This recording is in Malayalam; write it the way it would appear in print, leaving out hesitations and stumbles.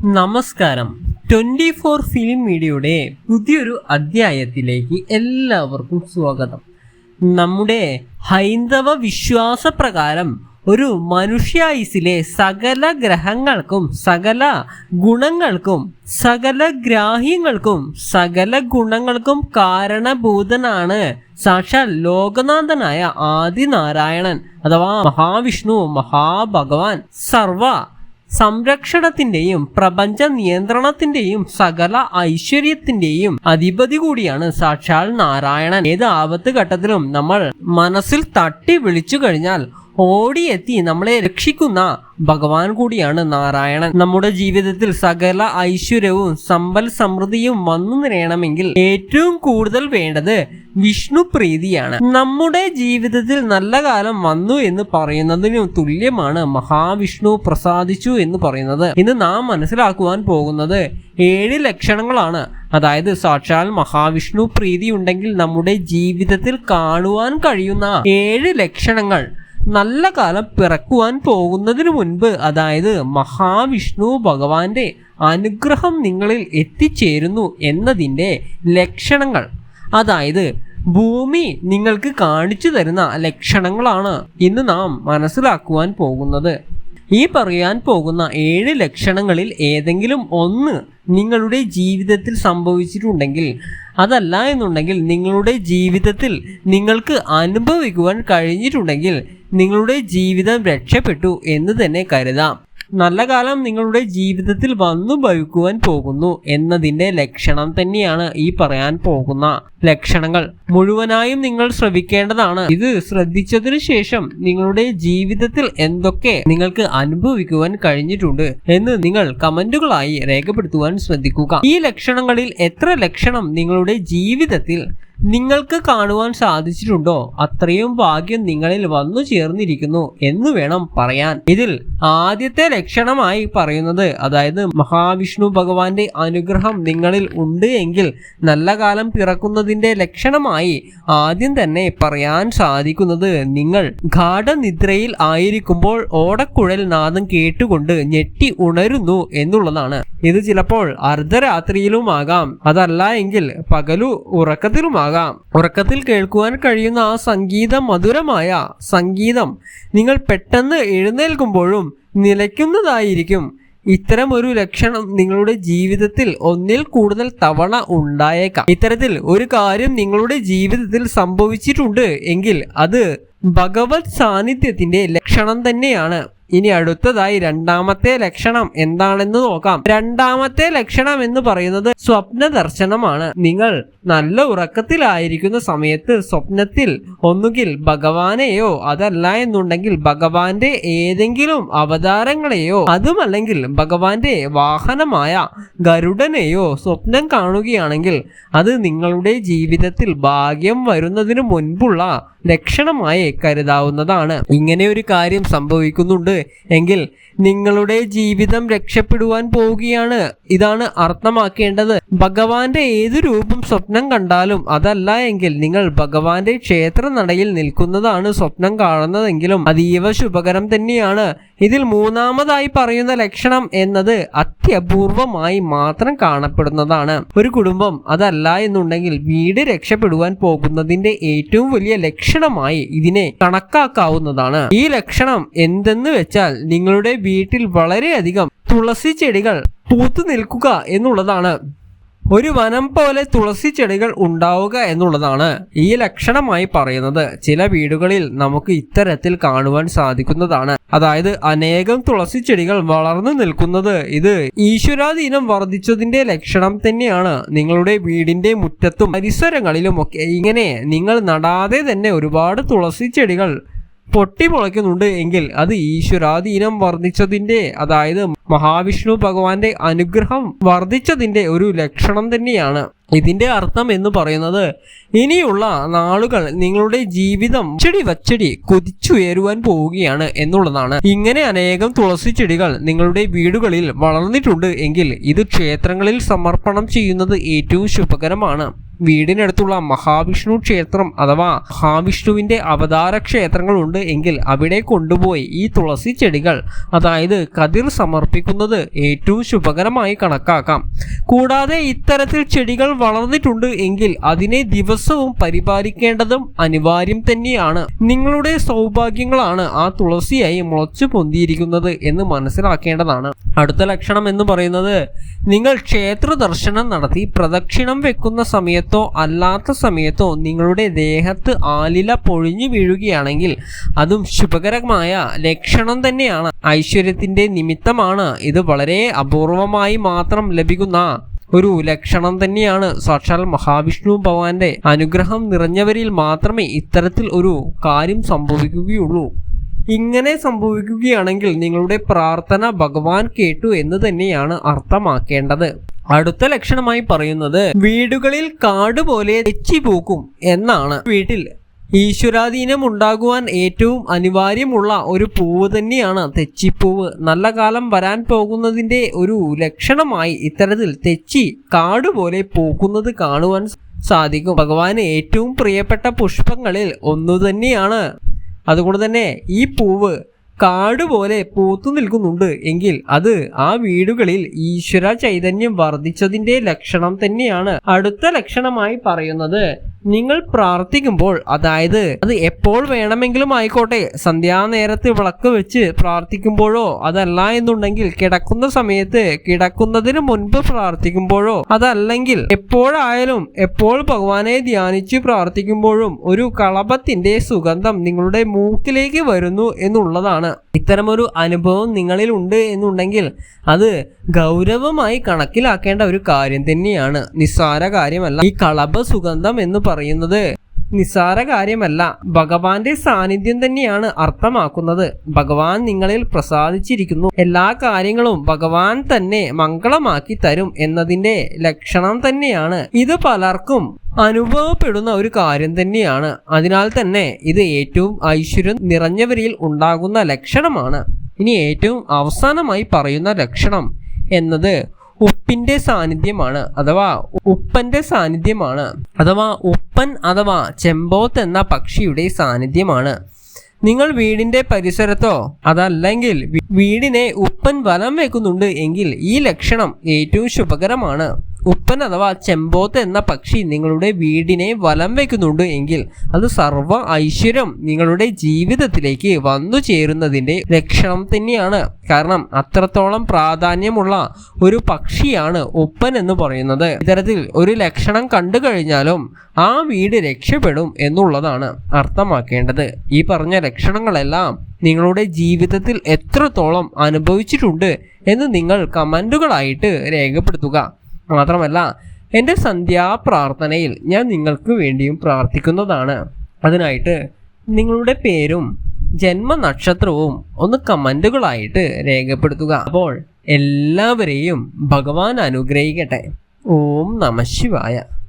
നമസ്കാരം. 24 ഫിലിം മീഡിയയുടെ പുതിയൊരു അധ്യായത്തിലേക്ക് എല്ലാവർക്കും സ്വാഗതം. നമ്മുടെ ഹൈന്ദവ വിശ്വാസപ്രകാരം ഒരു മനുഷ്യായുസ്സിലെ സകല ഗ്രഹങ്ങൾക്കും സകല ഗുണങ്ങൾക്കും സകല ഗ്രാഹ്യങ്ങൾക്കും സകല ഗുണങ്ങൾക്കും കാരണഭൂതനാണ് സാക്ഷാൽ ലോകനാഥനായ ആദിനാരായണൻ അഥവാ മഹാവിഷ്ണു മഹാഭഗവാൻ. സർവ സംരക്ഷണത്തിന്റെയും പ്രപഞ്ച നിയന്ത്രണത്തിന്റെയും സകല ഐശ്വര്യത്തിന്റെയും അധിപതി കൂടിയാണ് സാക്ഷാൽ നാരായണൻ. ഏത് ആപത്ത് ഘട്ടത്തിലും നമ്മൾ മനസ്സിൽ തട്ടി വിളിച്ചു കഴിഞ്ഞാൽ ഓടിയെത്തി നമ്മളെ രക്ഷിക്കുന്ന ഭഗവാൻ കൂടിയാണ് നാരായണൻ. നമ്മുടെ ജീവിതത്തിൽ സകല ഐശ്വര്യവും സമ്പൽ സമൃദ്ധിയും വന്നു നിറയണമെങ്കിൽ ഏറ്റവും കൂടുതൽ വേണ്ടത് വിഷ്ണു പ്രീതിയാണ്. നമ്മുടെ ജീവിതത്തിൽ നല്ല കാലം വന്നു എന്ന് പറയുന്നതിന് തുല്യമാണ് മഹാവിഷ്ണു പ്രസാദിച്ചു എന്ന് പറയുന്നത്. ഇന്ന് നാം മനസ്സിലാക്കുവാൻ പോകുന്നത് 7 ലക്ഷണങ്ങളാണ്. അതായത് സാക്ഷാൽ മഹാവിഷ്ണു പ്രീതി ഉണ്ടെങ്കിൽ നമ്മുടെ ജീവിതത്തിൽ കാണുവാൻ കഴിയുന്ന 7 ലക്ഷണങ്ങൾ നല്ല കാലം പിറക്കുവാൻ പോകുന്നതിന് മുൻപ്, അതായത് മഹാവിഷ്ണു ഭഗവാന്റെ അനുഗ്രഹം നിങ്ങളിൽ എത്തിച്ചേരുന്നു എന്നതിൻ്റെ ലക്ഷണങ്ങൾ, അതായത് ഭൂമി നിങ്ങൾക്ക് കാണിച്ചു തരുന്ന ലക്ഷണങ്ങളാണ് ഇന്ന് നാം മനസ്സിലാക്കുവാൻ പോകുന്നത്. ഈ പറയാൻ പോകുന്ന 7 ലക്ഷണങ്ങളിൽ ഏതെങ്കിലും ഒന്ന് നിങ്ങളുടെ ജീവിതത്തിൽ സംഭവിച്ചിട്ടുണ്ടെങ്കിൽ, അതല്ല എന്നുണ്ടെങ്കിൽ നിങ്ങളുടെ ജീവിതത്തിൽ നിങ്ങൾക്ക് അനുഭവിക്കുവാൻ കഴിഞ്ഞിട്ടുണ്ടെങ്കിൽ നിങ്ങളുടെ ജീവിതം രക്ഷപ്പെട്ടു എന്ന് തന്നെ കരുതാം. നല്ല കാലം നിങ്ങളുടെ ജീവിതത്തിൽ വന്നു ഭവിക്കുവാൻ പോകുന്നു എന്നതിൻ്റെ ലക്ഷണം തന്നെയാണ് ഈ പറയാൻ പോകുന്ന ലക്ഷണങ്ങൾ. മുഴുവനായും നിങ്ങൾ ശ്രവിക്കേണ്ടതാണ്. ഇത് ശ്രദ്ധിച്ചതിനു ശേഷം നിങ്ങളുടെ ജീവിതത്തിൽ എന്തൊക്കെ നിങ്ങൾക്ക് അനുഭവിക്കുവാൻ കഴിഞ്ഞിട്ടുണ്ട് എന്ന് നിങ്ങൾ കമന്റുകളായി രേഖപ്പെടുത്തുവാൻ ശ്രദ്ധിക്കുക. ഈ ലക്ഷണങ്ങളിൽ എത്ര ലക്ഷണം നിങ്ങളുടെ ജീവിതത്തിൽ നിങ്ങൾക്ക് കാണുവാൻ സാധിച്ചിട്ടുണ്ടോ അത്രയും ഭാഗ്യം നിങ്ങളിൽ വന്നു ചേർന്നിരിക്കുന്നു എന്ന് വേണം പറയാൻ. ഇതിൽ ആദ്യത്തെ ലക്ഷണമായി പറയുന്നത്, അതായത് മഹാവിഷ്ണു ഭഗവാന്റെ അനുഗ്രഹം നിങ്ങളിൽ ഉണ്ട് എങ്കിൽ നല്ല കാലം പിറക്കുന്നതിന്റെ ലക്ഷണമായി ആദ്യം തന്നെ പറയാൻ സാധിക്കുന്നത്, നിങ്ങൾ ഗാഢനിദ്രയിൽ ആയിരിക്കുമ്പോൾ ഓടക്കുഴൽ നാദം കേട്ടുകൊണ്ട് ഞെട്ടി ഉണരുന്നു എന്നുള്ളതാണ്. ഇത് ചിലപ്പോൾ അർദ്ധരാത്രിയിലുമാകാം, അതല്ല എങ്കിൽ പകലു ഉറക്കത്തിലുമാകാം. ഉറക്കത്തിൽ കേൾക്കുവാൻ കഴിയുന്ന ആ മധുരമായ സംഗീതം നിങ്ങൾ പെട്ടെന്ന് എഴുന്നേൽക്കുമ്പോഴും നിലയ്ക്കുന്നതായിരിക്കും. ഇത്തരം ഒരു ലക്ഷണം നിങ്ങളുടെ ജീവിതത്തിൽ ഒന്നിൽ കൂടുതൽ തവണ ഉണ്ടായേക്കാം. ഇത്തരത്തിൽ ഒരു കാര്യം നിങ്ങളുടെ ജീവിതത്തിൽ സംഭവിച്ചിട്ടുണ്ട് എങ്കിൽ അത് ഭഗവത് സാന്നിധ്യത്തിന്റെ ലക്ഷണം തന്നെയാണ്. ഇനി അടുത്തതായി രണ്ടാമത്തെ ലക്ഷണം എന്താണെന്ന് നോക്കാം. രണ്ടാമത്തെ ലക്ഷണം എന്ന് പറയുന്നത് സ്വപ്ന ദർശനമാണ്. നിങ്ങൾ നല്ല ഉറക്കത്തിലായിരിക്കുന്ന സമയത്ത് സ്വപ്നത്തിൽ ഒന്നുകിൽ ഭഗവാനെയോ അതല്ല എന്നുണ്ടെങ്കിൽ ഭഗവാന്റെ ഏതെങ്കിലും അവതാരങ്ങളെയോ അതുമല്ലെങ്കിൽ ഭഗവാന്റെ വാഹനമായ ഗരുഡനെയോ സ്വപ്നം കാണുകയാണെങ്കിൽ അത് നിങ്ങളുടെ ജീവിതത്തിൽ ഭാഗ്യം വരുന്നതിന് മുൻപുള്ള ലക്ഷണമായി കരുതാവുന്നതാണ്. ഇങ്ങനെ ഒരു കാര്യം സംഭവിക്കുന്നുണ്ട് എങ്കിൽ നിങ്ങളുടെ ജീവിതം രക്ഷപ്പെടുവാൻ പോവുകയാണ്. ഇതാണ് അർത്ഥമാക്കേണ്ടത്. ഭഗവാന്റെ ഏത് രൂപം സ്വപ്നം കണ്ടാലും അതല്ല എങ്കിൽ നിങ്ങൾ ഭഗവാന്റെ ക്ഷേത്ര നടയിൽ നിൽക്കുന്നതാണ് സ്വപ്നം കാണുന്നതെങ്കിലും അതീവ ശുഭകരം തന്നെയാണ്. ഇതിൽ മൂന്നാമതായി പറയുന്ന ലക്ഷണം എന്നത് അത്യപൂർവമായി മാത്രം കാണപ്പെടുന്നതാണ്. ഒരു കുടുംബം അതല്ല എന്നുണ്ടെങ്കിൽ വീട് രക്ഷപ്പെടുവാൻ പോകുന്നതിന്റെ ഏറ്റവും വലിയ ലക്ഷണമായി ഇതിനെ കണക്കാക്കാവുന്നതാണ്. ഈ ലക്ഷണം എന്തെന്ന് വെച്ചാൽ നിങ്ങളുടെ വീട്ടിൽ വളരെയധികം തുളസി ചെടികൾ പൂത്തു നിൽക്കുക എന്നുള്ളതാണ്. ഒരു വനം പോലെ തുളസി ചെടികൾ ഉണ്ടാവുക എന്നുള്ളതാണ് ഈ ലക്ഷണമായി പറയുന്നത്. ചില വീടുകളിൽ നമുക്ക് ഇത്തരത്തിൽ കാണുവാൻ സാധിക്കുന്നതാണ്. അതായത് അനേകം തുളസി ചെടികൾ വളർന്നു നിൽക്കുന്നത് ഇത് ഈശ്വരാധീനം വർദ്ധിച്ചതിന്റെ ലക്ഷണം തന്നെയാണ്. നിങ്ങളുടെ വീടിന്റെ മുറ്റത്തും പരിസരങ്ങളിലും ഒക്കെ ഇങ്ങനെ നിങ്ങൾ നടാതെ തന്നെ ഒരുപാട് തുളസി ചെടികൾ പൊട്ടിമുളയ്ക്കുന്നുണ്ട് എങ്കിൽ അത് ഈശ്വരാധീനം വർദ്ധിച്ചതിന്റെ, അതായത് മഹാവിഷ്ണു ഭഗവാന്റെ അനുഗ്രഹം വർദ്ധിച്ചതിന്റെ ഒരു ലക്ഷണം തന്നെയാണ്. ഇതിന്റെ അർത്ഥം എന്ന് പറയുന്നത് ഇനിയുള്ള നാളുകൾ നിങ്ങളുടെ ജീവിതം വച്ചടി കുതിച്ചുയരുവാൻ പോവുകയാണ് എന്നുള്ളതാണ്. ഇങ്ങനെ അനേകം തുളസി ചെടികൾ നിങ്ങളുടെ വീടുകളിൽ വളർന്നിട്ടുണ്ട് എങ്കിൽ ഇത് ക്ഷേത്രങ്ങളിൽ സമർപ്പണം ചെയ്യുന്നത് ഏറ്റവും ശുഭകരമാണ്. വീടിനടുത്തുള്ള മഹാവിഷ്ണു ക്ഷേത്രം അഥവാ മഹാവിഷ്ണുവിൻ്റെ അവതാര ക്ഷേത്രങ്ങളുണ്ട് എങ്കിൽ അവിടെ കൊണ്ടുപോയി ഈ തുളസി ചെടികൾ അതായത് കതിർ സമർപ്പിക്കുന്നത് ഏറ്റവും ശുഭകരമായി കണക്കാക്കാം. കൂടാതെ ഇത്തരത്തിൽ ചെടികൾ വളർന്നിട്ടുണ്ട് എങ്കിൽ അതിനെ ദിവസവും പരിപാലിക്കേണ്ടതും അനിവാര്യം തന്നെയാണ്. നിങ്ങളുടെ സൗഭാഗ്യങ്ങളാണ് ആ തുളസിയായി മുളച്ചു പൊന്തിയിരിക്കുന്നത് എന്ന് മനസ്സിലാക്കേണ്ടതാണ്. അടുത്ത ലക്ഷണം എന്ന് പറയുന്നത് നിങ്ങൾ ക്ഷേത്ര ദർശനം നടത്തി പ്രദക്ഷിണം വെക്കുന്ന സമയത്തോ അല്ലാത്ത സമയത്തോ നിങ്ങളുടെ ദേഹത്ത് ആലില പൊഴിഞ്ഞു വീഴുകയാണെങ്കിൽ അതും ശുഭകരമായ ലക്ഷണം തന്നെയാണ്. ഐശ്വര്യത്തിന്റെ നിമിത്തമാണ്. ഇത് വളരെ അപൂർവമായി മാത്രം ലഭിക്കുന്ന ഒരു ലക്ഷണം തന്നെയാണ്. സാക്ഷാൽ മഹാവിഷ്ണു ഭഗവാന്റെ അനുഗ്രഹം നിറഞ്ഞവരിൽ മാത്രമേ ഇത്തരത്തിൽ ഒരു കാര്യം സംഭവിക്കുകയുള്ളൂ. ഇങ്ങനെ സംഭവിക്കുകയാണെങ്കിൽ നിങ്ങളുടെ പ്രാർത്ഥന ഭഗവാൻ കേട്ടു എന്ന് തന്നെയാണ് അർത്ഥമാക്കേണ്ടത്. അടുത്ത ലക്ഷണമായി പറയുന്നത് വീടുകളിൽ കാട് പോലെ തെച്ചിപ്പൂക്കും എന്നാണ്. വീട്ടിൽ ഈശ്വരാധീനം ഉണ്ടാകുവാൻ ഏറ്റവും അനിവാര്യമുള്ള ഒരു പൂവ് തന്നെയാണ് തെച്ചിപ്പൂവ്. നല്ല കാലം വരാൻ പോകുന്നതിൻ്റെ ഒരു ലക്ഷണമായി ഇത്തരത്തിൽ തെച്ചി കാടുപോലെ പൂക്കുന്നത് കാണുവാൻ സാധിക്കും. ഭഗവാന് ഏറ്റവും പ്രിയപ്പെട്ട പുഷ്പങ്ങളിൽ ഒന്നു തന്നെയാണ്. അതുകൊണ്ട് തന്നെ ഈ പൂവ് കാടുപോലെ പൂത്തു നിൽക്കുന്നുണ്ട് എങ്കിൽ അത് ആ വീടുകളിൽ ഈശ്വര ചൈതന്യം വർദ്ധിച്ചതിൻ്റെ ലക്ഷണം തന്നെയാണ്. അടുത്ത ലക്ഷണമായി പറയുന്നത് നിങ്ങൾ പ്രാർത്ഥിക്കുമ്പോൾ, അതായത് അത് എപ്പോൾ വേണമെങ്കിലും ആയിക്കോട്ടെ, സന്ധ്യാനേരത്ത് വിളക്ക് വെച്ച് പ്രാർത്ഥിക്കുമ്പോഴോ അതല്ല എന്നുണ്ടെങ്കിൽ കിടക്കുന്ന സമയത്ത് കിടക്കുന്നതിന് മുൻപ് പ്രാർത്ഥിക്കുമ്പോഴോ അതല്ലെങ്കിൽ എപ്പോഴായാലും എപ്പോൾ ഭഗവാനെ ധ്യാനിച്ച് പ്രാർത്ഥിക്കുമ്പോഴും ഒരു കളഭത്തിന്റെ സുഗന്ധം നിങ്ങളുടെ മൂക്കിലേക്ക് വരുന്നു എന്നുള്ളതാണ്. ഇത്തരമൊരു അനുഭവം നിങ്ങളിൽ ഉണ്ട് എന്നുണ്ടെങ്കിൽ അത് ഗൗരവമായി കണക്കിലാക്കേണ്ട ഒരു കാര്യം തന്നെയാണ്. നിസ്സാര കാര്യമല്ല. ഈ കളഭ സുഗന്ധം എന്ന് പറയുന്നത് നിസ്സാര കാര്യമല്ല, ഭഗവാന്റെ സാന്നിധ്യം തന്നെയാണ് അർത്ഥമാക്കുന്നത്. ഭഗവാൻ നിങ്ങളിൽ പ്രസാദിച്ചിരിക്കുന്നു, എല്ലാ കാര്യങ്ങളും ഭഗവാൻ തന്നെ മംഗളമാക്കി തരും എന്നതിൻ്റെ ലക്ഷണം തന്നെയാണ്. ഇത് പലർക്കും അനുഭവപ്പെടുന്ന ഒരു കാര്യം തന്നെയാണ്. അതിനാൽ തന്നെ ഇത് ഏറ്റവും ഐശ്വര്യം നിറഞ്ഞവരിൽ ഉണ്ടാകുന്ന ലക്ഷണമാണ്. ഇനി ഏറ്റവും അവസാനമായി പറയുന്ന ലക്ഷണം എന്നത് ഉപ്പിന്റെ സാന്നിധ്യമാണ്, അഥവാ ഉപ്പന്റെ സാന്നിധ്യമാണ്. അഥവാ ഉപ്പൻ അഥവാ ചെമ്പോത്ത് എന്ന പക്ഷിയുടെ സാന്നിധ്യമാണ്. നിങ്ങൾ വീടിന്റെ പരിസരത്തോ അതല്ലെങ്കിൽ വീടിനെ ഉപ്പൻ വലം വെക്കുന്നുണ്ട് എങ്കിൽ ഈ ലക്ഷണം ഏറ്റവും ശുഭകരമാണ്. ഉപ്പൻ അഥവാ ചെമ്പോത്ത് എന്ന പക്ഷി നിങ്ങളുടെ വീടിനെ വലം വെക്കുന്നുണ്ട് എങ്കിൽ അത് സർവ്വ ഐശ്വര്യം നിങ്ങളുടെ ജീവിതത്തിലേക്ക് വന്നു ചേരുന്നതിൻ്റെ ലക്ഷണം തന്നെയാണ്. കാരണം അത്രത്തോളം പ്രാധാന്യമുള്ള ഒരു പക്ഷിയാണ് ഉപ്പൻ എന്ന് പറയുന്നത്. ഇത്തരത്തിൽ ഒരു ലക്ഷണം കണ്ടു കഴിഞ്ഞാലും ആ വീട് രക്ഷപ്പെടും എന്നുള്ളതാണ് അർത്ഥമാക്കേണ്ടത്. ഈ പറഞ്ഞ ലക്ഷണങ്ങളെല്ലാം നിങ്ങളുടെ ജീവിതത്തിൽ എത്രത്തോളം അനുഭവിച്ചിട്ടുണ്ട് എന്ന് നിങ്ങൾ കമൻറ്റുകളായിട്ട് രേഖപ്പെടുത്തുക. മാത്രമല്ല എൻ്റെ സന്ധ്യാപ്രാർത്ഥനയിൽ ഞാൻ നിങ്ങൾക്ക് വേണ്ടിയും പ്രാർത്ഥിക്കുന്നതാണ്. അതിനായിട്ട് നിങ്ങളുടെ പേരും ജന്മനക്ഷത്രവും ഒന്ന് കമൻറ്റുകളായിട്ട് രേഖപ്പെടുത്തുക. അപ്പോൾ എല്ലാവരെയും ഭഗവാൻ അനുഗ്രഹിക്കട്ടെ. ഓം നമഃ ശിവായ.